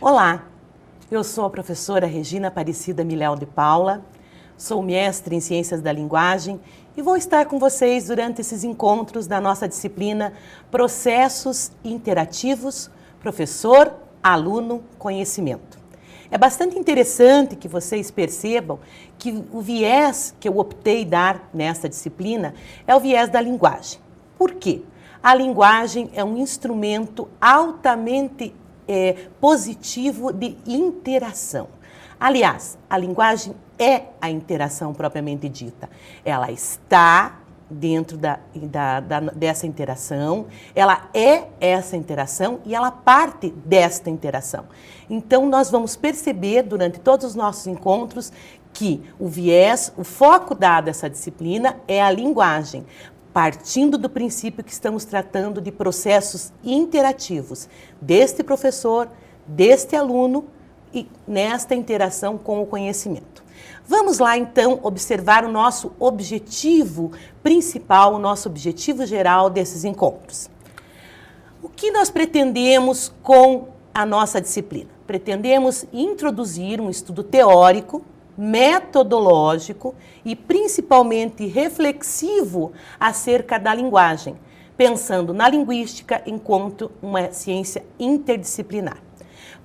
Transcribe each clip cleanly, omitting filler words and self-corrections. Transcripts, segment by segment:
Olá, eu sou a professora Regina Aparecida Miléo de Paula, sou mestre em Ciências da Linguagem e vou estar com vocês durante esses encontros da nossa disciplina Processos Interativos, Professor, Aluno, Conhecimento. É bastante interessante que vocês percebam que o viés que eu optei dar nessa disciplina é o viés da linguagem. Por quê? A linguagem é um instrumento altamente positivo de interação. Aliás, a linguagem é a interação propriamente dita. Ela está dentro dessa interação, ela é essa interação e ela parte desta interação. Então, nós vamos perceber durante todos os nossos encontros que o viés, o foco dado a essa disciplina é a linguagem, partindo do princípio que estamos tratando de processos interativos deste professor, deste aluno e nesta interação com o conhecimento. Vamos lá, então, observar o nosso objetivo principal, o nosso objetivo geral desses encontros. O que nós pretendemos com a nossa disciplina? Pretendemos introduzir um estudo teórico, metodológico e principalmente reflexivo acerca da linguagem, pensando na linguística enquanto uma ciência interdisciplinar.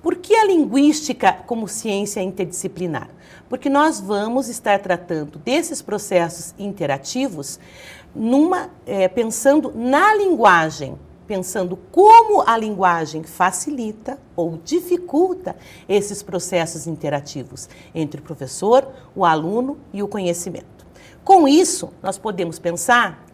Por que a linguística como ciência interdisciplinar? Porque nós vamos estar tratando desses processos interativos pensando na linguagem, pensando como a linguagem facilita ou dificulta esses processos interativos entre o professor, o aluno e o conhecimento. Com isso, nós podemos pensar,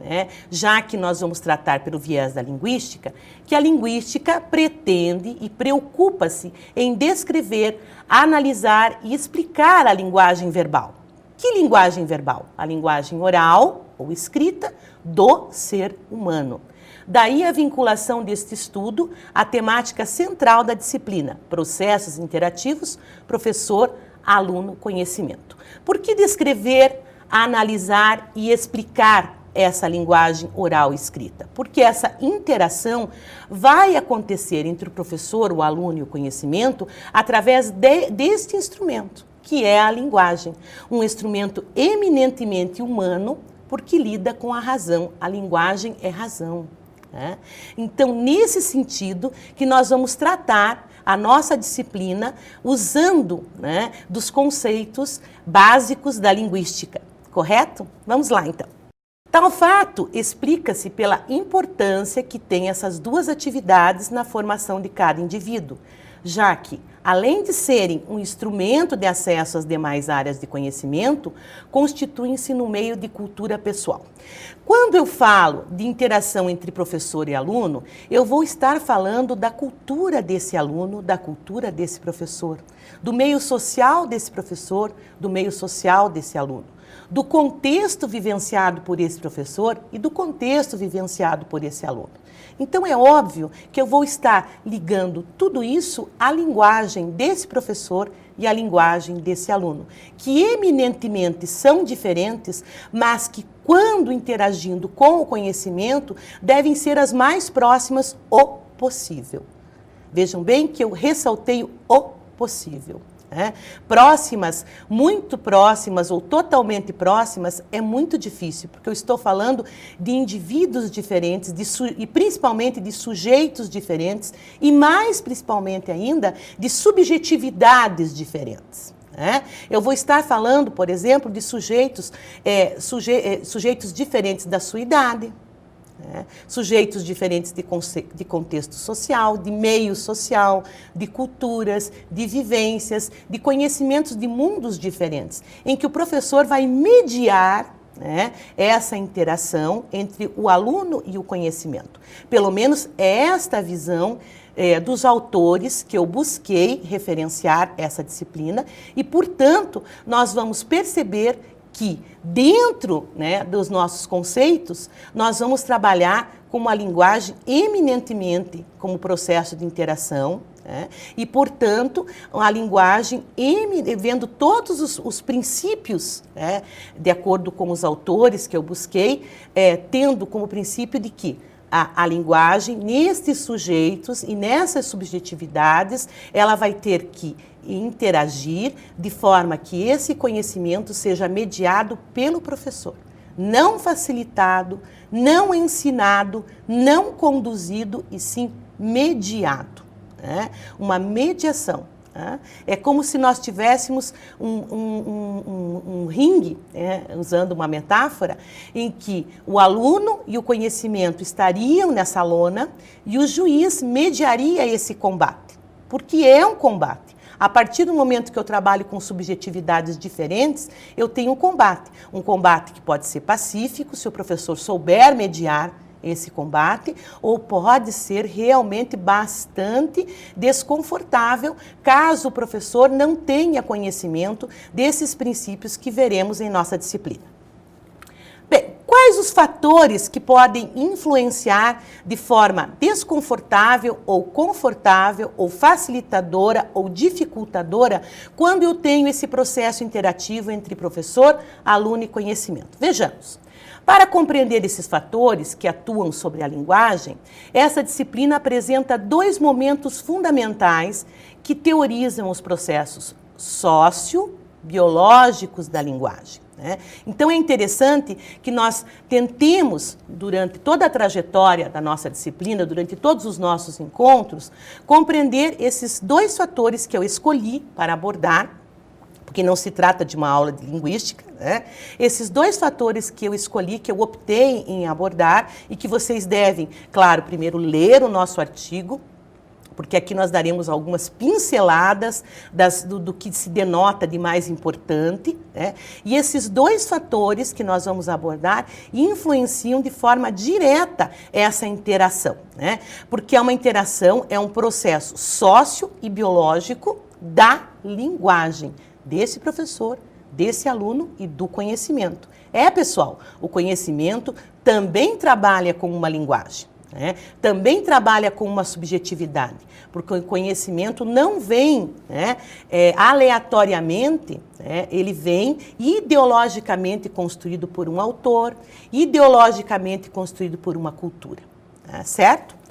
já que nós vamos tratar pelo viés da linguística, que a linguística pretende e preocupa-se em descrever, analisar e explicar a linguagem verbal. Que linguagem verbal? A linguagem oral ou escrita do ser humano. Daí a vinculação deste estudo à temática central da disciplina, processos interativos, professor, aluno, conhecimento. Por que descrever, analisar e explicar essa linguagem oral e escrita? Porque essa interação vai acontecer entre o professor, o aluno e o conhecimento através deste instrumento, que é a linguagem. Um instrumento eminentemente humano, porque lida com a razão. A linguagem é razão. Então, nesse sentido que nós vamos tratar a nossa disciplina usando dos conceitos básicos da linguística, correto? Vamos lá, então. Tal fato explica-se pela importância que tem essas duas atividades na formação de cada indivíduo, já que, além de serem um instrumento de acesso às demais áreas de conhecimento, constituem-se no meio de cultura pessoal. Quando eu falo de interação entre professor e aluno, eu vou estar falando da cultura desse aluno, da cultura desse professor, do meio social desse professor, do meio social desse aluno, do contexto vivenciado por esse professor e do contexto vivenciado por esse aluno. Então, é óbvio que eu vou estar ligando tudo isso à linguagem desse professor e à linguagem desse aluno, que eminentemente são diferentes, mas que, quando interagindo com o conhecimento, devem ser as mais próximas o possível. Vejam bem que eu ressaltei o possível. Próximas, muito próximas ou totalmente próximas é muito difícil, porque eu estou falando de indivíduos diferentes e principalmente de sujeitos diferentes e mais principalmente ainda de subjetividades diferentes. Eu vou estar falando, por exemplo, de sujeitos diferentes da sua idade, sujeitos diferentes de contexto social, de meio social, de culturas, de vivências, de conhecimentos de mundos diferentes, em que o professor vai mediar essa interação entre o aluno e o conhecimento. Pelo menos é esta a visão dos autores que eu busquei referenciar essa disciplina e, portanto, nós vamos perceber que dentro dos nossos conceitos, nós vamos trabalhar com uma linguagem eminentemente como processo de interação, E, portanto, a linguagem, vendo todos os princípios, de acordo com os autores que eu busquei, tendo como princípio de que a linguagem, nestes sujeitos e nessas subjetividades, ela vai ter que interagir de forma que esse conhecimento seja mediado pelo professor, não facilitado, não ensinado, não conduzido, e sim mediado. Uma mediação. É como se nós tivéssemos um ringue, usando uma metáfora, em que o aluno e o conhecimento estariam nessa lona e o juiz mediaria esse combate, porque é um combate. A partir do momento que eu trabalho com subjetividades diferentes, eu tenho um combate que pode ser pacífico, se o professor souber mediar esse combate, ou pode ser realmente bastante desconfortável, caso o professor não tenha conhecimento desses princípios que veremos em nossa disciplina. Bem, quais os fatores que podem influenciar de forma desconfortável ou confortável, ou facilitadora ou dificultadora, quando eu tenho esse processo interativo entre professor, aluno e conhecimento? Vejamos. Para compreender esses fatores que atuam sobre a linguagem, essa disciplina apresenta 2 momentos fundamentais que teorizam os processos sociobiológicos da linguagem. Então é interessante que nós tentemos, durante toda a trajetória da nossa disciplina, durante todos os nossos encontros, compreender esses 2 fatores que eu escolhi para abordar, porque não se trata de uma aula de linguística, Esses 2 fatores que eu escolhi, que eu optei em abordar, e que vocês devem, claro, primeiro ler o nosso artigo, porque aqui nós daremos algumas pinceladas do que se denota de mais importante, E esses 2 fatores que nós vamos abordar influenciam de forma direta essa interação, Porque uma interação é um processo sócio e biológico da linguagem, desse professor, desse aluno e do conhecimento. Pessoal, o conhecimento também trabalha com uma linguagem, também trabalha com uma subjetividade, porque o conhecimento não vem aleatoriamente, ele vem ideologicamente construído por um autor, ideologicamente construído por uma cultura, certo?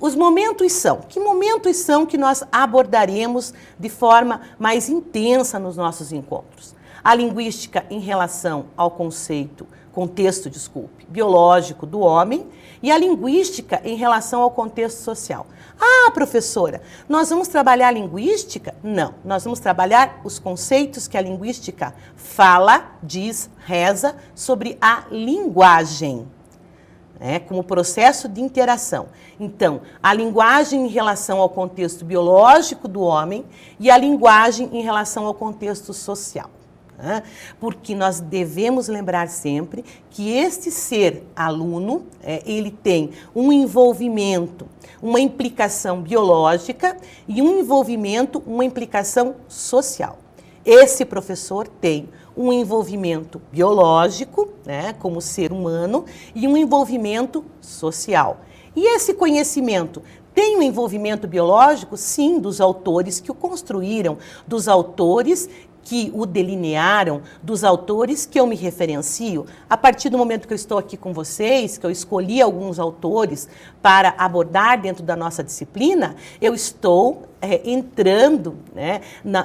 Os momentos são, que momentos são que nós abordaremos de forma mais intensa nos nossos encontros? A linguística em relação ao contexto biológico do homem, e a linguística em relação ao contexto social. Professora, nós vamos trabalhar a linguística? Não, nós vamos trabalhar os conceitos que a linguística fala, diz, reza sobre a linguagem, como processo de interação. Então, a linguagem em relação ao contexto biológico do homem e a linguagem em relação ao contexto social. Porque nós devemos lembrar sempre que este ser aluno, ele tem um envolvimento, uma implicação biológica e um envolvimento, uma implicação social. Esse professor tem um envolvimento biológico, como ser humano, e um envolvimento social. E esse conhecimento tem um envolvimento biológico? Sim, dos autores que o construíram, dos autores que o delinearam, dos autores que eu me referencio. A partir do momento que eu estou aqui com vocês, que eu escolhi alguns autores para abordar dentro da nossa disciplina, eu estou entrando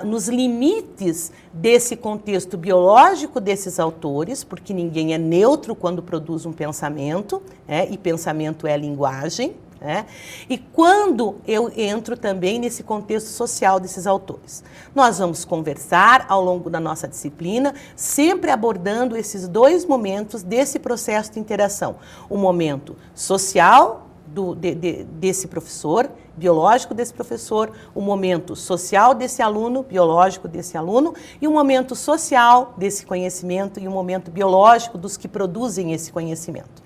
nos limites desse contexto biológico desses autores, porque ninguém é neutro quando produz um pensamento, e pensamento é linguagem. E quando eu entro também nesse contexto social desses autores. Nós vamos conversar ao longo da nossa disciplina, sempre abordando esses 2 momentos desse processo de interação. O momento social desse professor, biológico desse professor, o momento social desse aluno, biológico desse aluno, e o momento social desse conhecimento e o momento biológico dos que produzem esse conhecimento.